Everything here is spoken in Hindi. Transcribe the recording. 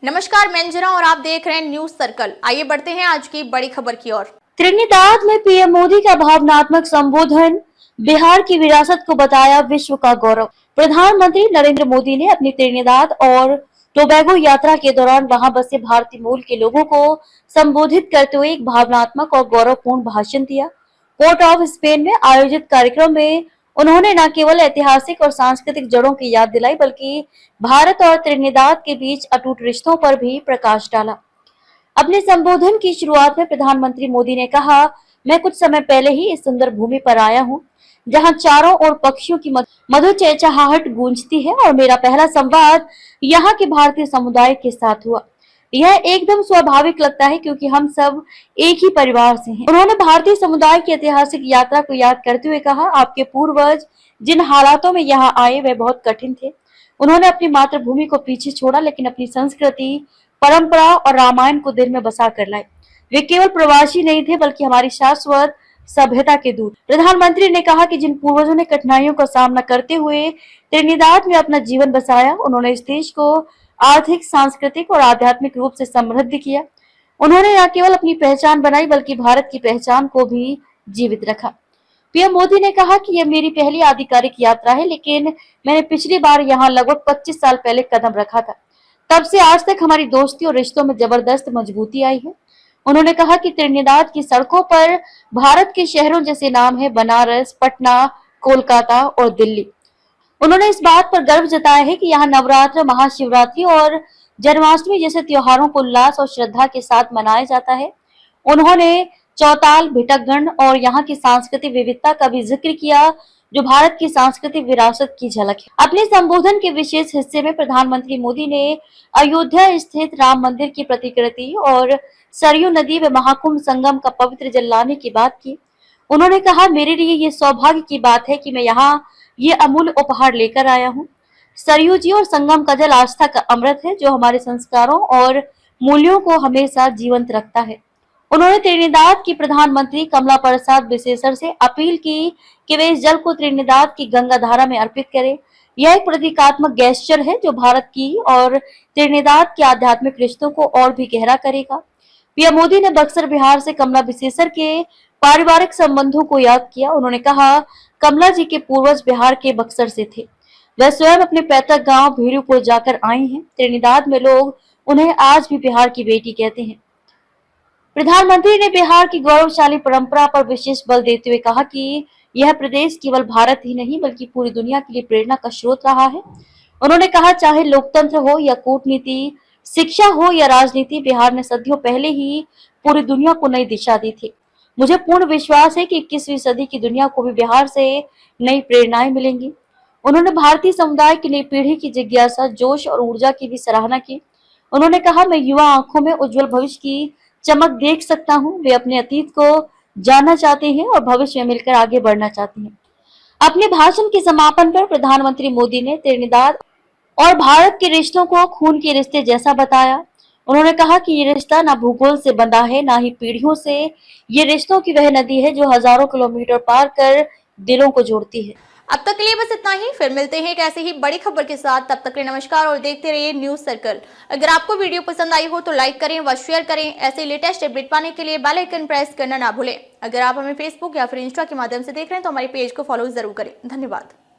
नमस्कार, मैं अंजना और आप देख रहे हैं न्यूज सर्कल। आइए बढ़ते हैं आज की बड़ी खबर की ओर। त्रिनिदाद में पीएम मोदी का भावनात्मक संबोधन, बिहार की विरासत को बताया विश्व का गौरव। प्रधानमंत्री नरेंद्र मोदी ने अपनी त्रिनिदाद और टोबैगो यात्रा के दौरान वहां बसे भारतीय मूल के लोगों को संबोधित करते हुए एक भावनात्मक और गौरवपूर्ण भाषण दिया। पोर्ट ऑफ स्पेन में आयोजित कार्यक्रम में उन्होंने न केवल ऐतिहासिक और सांस्कृतिक जड़ों की याद दिलाई, बल्कि भारत और त्रिनिदाद के बीच अटूट रिश्तों पर भी प्रकाश डाला। अपने संबोधन की शुरुआत में प्रधानमंत्री मोदी ने कहा, मैं कुछ समय पहले ही इस सुंदर भूमि पर आया हूँ, जहाँ चारों ओर पक्षियों की मधुर चहचहाहट गूंजती है और मेरा पहला संवाद यहाँ के भारतीय समुदाय के साथ हुआ। यह एकदम स्वाभाविक लगता है क्योंकि हम सब एक ही परिवार से हैं। उन्होंने भारतीय समुदाय की ऐतिहासिक यात्रा को याद करते हुए कहा, आपके पूर्वज जिन हालातों में यहाँ आए वे बहुत कठिन थे। उन्होंने अपनी मातृभूमि को पीछे छोड़ा, लेकिन अपनी संस्कृति, परंपरा और रामायण को दिल में बसा कर लाए। वे केवल प्रवासी नहीं थे, बल्कि हमारी शाश्वत सभ्यता के दूत। प्रधानमंत्री ने कहा कि जिन पूर्वजों ने कठिनाइयों का सामना करते हुए त्रिनिदाद में अपना जीवन बसाया, उन्होंने इस देश को आर्थिक, सांस्कृतिक और आध्यात्मिक रूप से समृद्ध किया। उन्होंने न केवल अपनी पहचान बनाई, बल्कि भारत की पहचान को भी जीवित रखा। पीएम मोदी ने कहा कि यह मेरी पहली आधिकारिक यात्रा है, लेकिन मैंने पिछली बार यहाँ लगभग 25 साल पहले कदम रखा था। तब से आज तक हमारी दोस्ती और रिश्तों में जबरदस्त मजबूती आई है। उन्होंने कहा कि त्रिनिदाद की सड़कों पर भारत के शहरों जैसे नाम है, बनारस, पटना, कोलकाता और दिल्ली। उन्होंने इस बात पर गर्व जताया है कि यहाँ नवरात्र, महाशिवरात्रि और जन्माष्टमी जैसे त्योहारों को उल्लास और श्रद्धा के साथ मनाया जाता है। उन्होंने चौताल, भिटकगण और यहाँ की सांस्कृतिक विविधता का भी जिक्र किया, जो भारत की सांस्कृतिक विरासत की झलक है। अपने संबोधन के विशेष हिस्से में प्रधानमंत्री मोदी ने अयोध्या स्थित राम मंदिर की प्रतिकृति और सरयू नदी व महाकुंभ संगम का पवित्र जल लाने की बात की। उन्होंने कहा, मेरे लिए ये सौभाग्य की बात है कि मैं यहाँ ये अमूल्य उपहार लेकर आया हूँ। सरयू जी और संगम का जल आस्था का अमृत है, जो हमारे संस्कारों और मूल्यों को हमेशा जीवंत रखता है। उन्होंने त्रिनिदाद की प्रधानमंत्री कमला प्रसाद बिसेसर से अपील की कि वे इस जल को त्रिनिदाद की गंगा धारा में अर्पित करें। यह एक प्रतीकात्मक गेस्चर है, जो भारत की और त्रिनिदाद के आध्यात्मिक रिश्तों को और भी गहरा करेगा। पीएम मोदी ने बक्सर, बिहार से कमला बिसेसर के पारिवारिक संबंधों को याद किया। उन्होंने कहा, कमला जी के पूर्वज बिहार के बक्सर से थे। वह स्वयं अपने पैतृक गांव भीरूपुर जाकर आई हैं। त्रिनिदाद में लोग उन्हें आज भी बिहार की बेटी कहते हैं। प्रधानमंत्री ने बिहार की गौरवशाली परंपरा पर विशेष बल देते हुए कहा कि यह प्रदेश केवल भारत ही नहीं, बल्कि पूरी दुनिया के लिए प्रेरणा का स्रोत रहा है। उन्होंने कहा, चाहे लोकतंत्र हो या कूटनीति, शिक्षा हो या राजनीति, बिहार ने सदियों पहले ही पूरी दुनिया को नई दिशा दी थी। मुझे पूर्ण विश्वास है कि 21वीं सदी की दुनिया को भी बिहार से नई प्रेरणाएं मिलेंगी। उन्होंने भारतीय समुदाय की नई पीढ़ी की जिज्ञासा, जोश और ऊर्जा की भी सराहना की। उन्होंने कहा, मैं युवा आंखों में उज्जवल भविष्य की चमक देख सकता हूँ। वे अपने अतीत को जानना चाहते हैं और भविष्य में मिलकर आगे बढ़ना चाहते हैं। अपने भाषण के समापन पर प्रधानमंत्री मोदी ने त्रिनिदाद और भारत के रिश्तों को खून के रिश्ते जैसा बताया। उन्होंने कहा कि ये रिश्ता ना भूगोल से बंधा है, ना ही पीढ़ियों से। ये रिश्तों की वह नदी है जो हजारों किलोमीटर पार कर दिलों को जोड़ती है। अब तक के लिए बस इतना ही। फिर मिलते हैं एक ऐसे ही बड़ी खबर के साथ। तब तक के लिए नमस्कार और देखते रहिए न्यूज सर्कल। अगर आपको वीडियो पसंद आई हो तो लाइक करें व शेयर करें। ऐसे लेटेस्ट अपडेट पाने के लिए बेल आइकन प्रेस करना ना भूलें। अगर आप हमें फेसबुक या फिर इंस्टा के माध्यम से देख रहे हैं तो हमारे पेज को फॉलो जरूर करें। धन्यवाद।